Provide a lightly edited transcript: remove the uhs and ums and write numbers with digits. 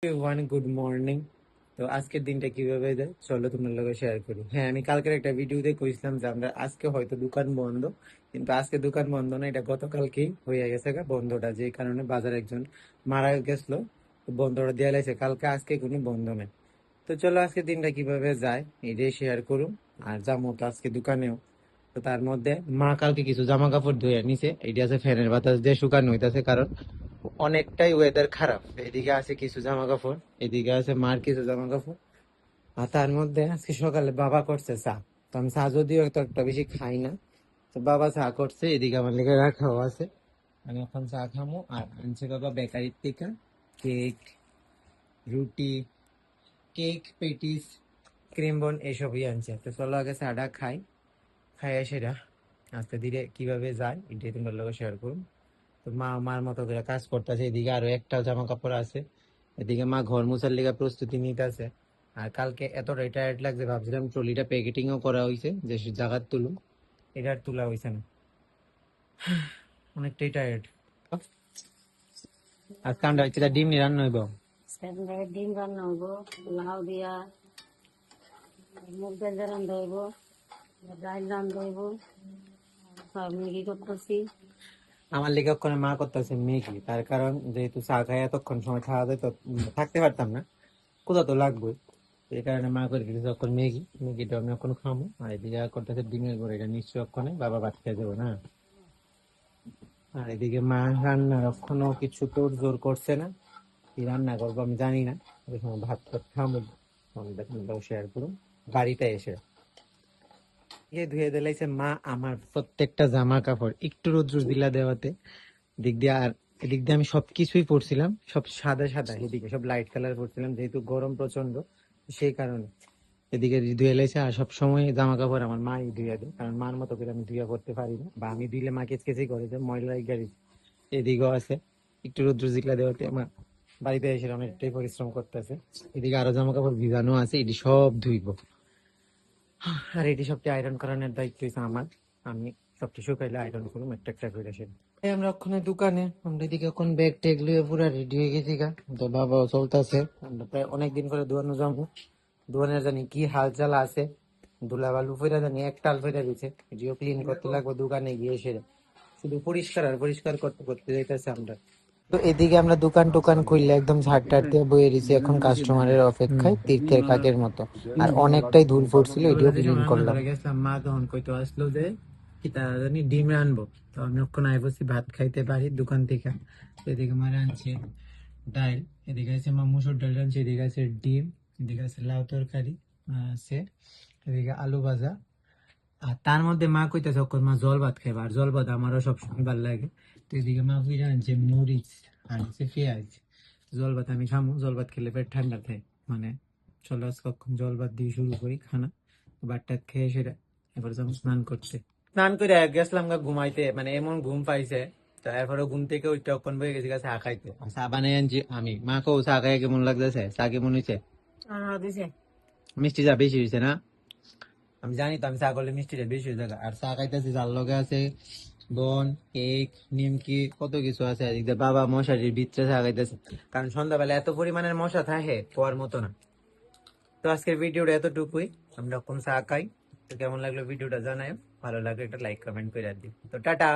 Everyone, good morning. তো আজকের দিনটা কিভাবে যায় চলো তোমার লগে শেয়ার করি। হ্যাঁ, আমি কালকের একটা ভিডিওতে কইছিলাম যে আমরা আজকে হয়তো দোকান বন্ধ, কিন্তু আজকে দোকান বন্ধ না, এটা গতকালকেই হয়ে গেছে বন্ধটা, যে কারণে বাজারে একজন মারা গেছিল। তো বন্ধটা দিয়ে লাইছে কালকে, আজকে কোনো বন্ধ নেই। তো চলো আজকে দিনটা কিভাবে যায় এটাই শেয়ার করুন। আর যাবো তো আজকে দোকানেও। তো তার মধ্যে মা কালকে কিছু জামা কাপড় ধুয়ে নিছে, এইটা আছে ফ্যানের বাতাস দিয়ে শুকানো হইতাছে, কারণ অনেকটাই ওয়েদার খারাপ। এদিকে আছে কিছু জামা কাপড়, এদিকে আছে মার কিছু জামা কাপড়। আর তার মধ্যে আজকে সকালে বাবা করছে চা। তো আমি চা যদিও তো একটা বেশি খাই না, তো বাবা চা করছে, এদিকে আমার লেগে রাখাও আছে। আমি এখন চা খামো। আর আনছে বাবা বেকারির থেকে কেক, রুটি, কেক, পেটিস, ক্রিম বন এসবই আনছে। তো চলো আগে চাটা খাই, খাই সেটা আস্তে ধীরে কিভাবে যায় এটাই তোমার লোক শেয়ার করুন। তো মা মার মতো করে কাজ করতেছে, এদিকে আরো একটা জামা কাপড় আছে, এদিকে মা ঘর মুছার লেগে প্রস্তুতি নিতেছে। আর কালকে এতটাই টায়ার্ড লাগছে, ভাবছিলাম ট্রলিটা প্যাকেটিং ও করা হয়েছে যে জায়গার তুলুম, এটা আর তোলা হয়েছে না। অনেকটাই টায়ার্ড। আজকে আমরা হচ্ছে ডিম নিয়ে রান্না হইব। ডিম রান্না হইব, লাউ দিয়া মুগ ডাল দিয়ে রান্না হইব, ডাল রান্না হইব, ম্যাগি করতেছি। আমার লেগে ওখানে মা করতেছে ম্যাগি, তার কারণ যেহেতু চা খাই এতক্ষণ সময় খাওয়া যায়, তো থাকতে পারতাম না, কোথাও তো লাগবে। এই কারণে মা করে দিতেছে যখন ম্যাগি, ম্যাগিটা আমি এখন খামো। আর এদিকে করতেছে ডিমের বড়ি, এটা নিশ্চয় ওখানে বাবা ভাত খেয়ে যাবো না। আর এদিকে মা রান্নার এখনো কিছু তোর জোর করছে না, কি রান্না করবো আমি জানি না। ওই সময় ভাত টাত খামো, আমাদের শেয়ার করুন বাড়িতে এসে। ধুয়ে দিলাইছে মা আমার প্রত্যেকটা জামা কাপড় একটু রোদ্র দিলা দেওয়াতে, দিক দিয়ে। আর এদিক দিয়ে আমি সবকিছুই পরছিলাম, সব সাদা সাদা, এদিকে সব লাইট কালার পরছিলাম, যেহেতু গরম প্রচন্ড, সেই কারণে এদিকে ধুয়ে লাইছে। আর সব সময় জামা কাপড় আমার মাই ধুয়ে দেয়, কারণ মার মতো করে আমি ধুয়ে করতে পারি না, বা আমি ধুইলে মা কেচকেচি করে যে ময়লা গাড়ি। এদিকেও আছে একটু রোদ্র জিগলা দেওয়াতে আমার বাড়িতে এসে অনেকটাই পরিশ্রম করতেছে। এদিকে আরো জামা কাপড় ভিজানো আছে, এটি সব ধুইব। আর এটি সবটি আয়রন করানোর দায়িত্ব হচ্ছে আমার। আমি সবটি শুকাইলে আয়রন করুম একটা একটা করে সেটা। এই আমরা ওখানে দোকানে, আমরা এদিকে এখন ব্যাগ ট্যাগ লিয়ে পুরো রেডি হয়ে গেছি গা। তো বাবাও চলতেছে, আমরা প্রায় অনেকদিন করে দোকানে যাবো। দোকানের জানি কি হাল চাল আছে, ধুলা বালু ফেরা জানি এক টাল ফেরা দিছে, এটিও ক্লিন করতে লাগবে দোকানে গিয়ে সেরে। শুধু পরিষ্কার আর পরিষ্কার করতে করতে যাইতেছে আমরা। তো এদিকে আমরা দোকান টোকান খুললে একদম ঝাড় টাড় দিয়ে বয়ে দিছি এখন কাস্টমারের অপেক্ষায়, তীর্থের কাকের মতো। আর অনেকটাই ধুল পড়ছিল, এটিও ক্লিন করলাম। গেছিলাম মা তখন কইতো আসলো যে কিতা জানি ডিম আনবো। তো আমি ওখানে আই বসি ভাত খাইতে পারি দোকান থেকে। তো এদিকে মারা আনছে ডাল, এদিকে আছে মা মুসুর ডাল আনছে, এদিকে আছে ডিম, এদিকে আছে লাউ তরকারি আছে, এদিকে আলু ভাজা। আর তার মধ্যে মা কইতেছে ওখন মা জল ভাত খাইবা, আর জল ভাত আমারও সবসময় ভালো লাগে। তো এদিকে মা ফিরে আনছে মরিচ, আনছে পেঁয়াজ। জল ভাত আমি খামো, জল ভাত খেলে পেট ঠান্ডা থাকে। মানে চলো আজকে কখন জল ভাত দিয়ে শুরু করি খানা। ভাত টাত খেয়ে সেটা এবার যাবো স্নান করতে। স্নান করে গেছিলাম গা ঘুমাইতে, মানে এমন ঘুম পাইছে। তো এরপরে ঘুম থেকে ওই টকন বয়ে গেছি চা খাইতে, চা বানিয়ে আনছি আমি। মা কো চা খাই কেমন লাগতেছে, চা কেমন হয়েছে? দিছে মিষ্টি চা বেশি হয়েছে না? আমি জানি তো, আমি চা করলে মিষ্টিটা বেশি হয়ে যায়। আর চা খাইতেছি, যার লগে আছে বন, কেক, নিমকি, কত কিছু আছে। এদিকে বাবা মশারির ভিতরে চা খাইতেছে, কারণ সন্ধ্যাবেলা এত পরিমাণের মশা থাকে পোয়ার মতো না। তো আজকের ভিডিওটা এতটুকুই, আমরা কোন চা খাই। তো কেমন লাগলো ভিডিওটা জানাই, ভালো লাগলে একটা লাইক কমেন্ট করে দিই। তো টাটা।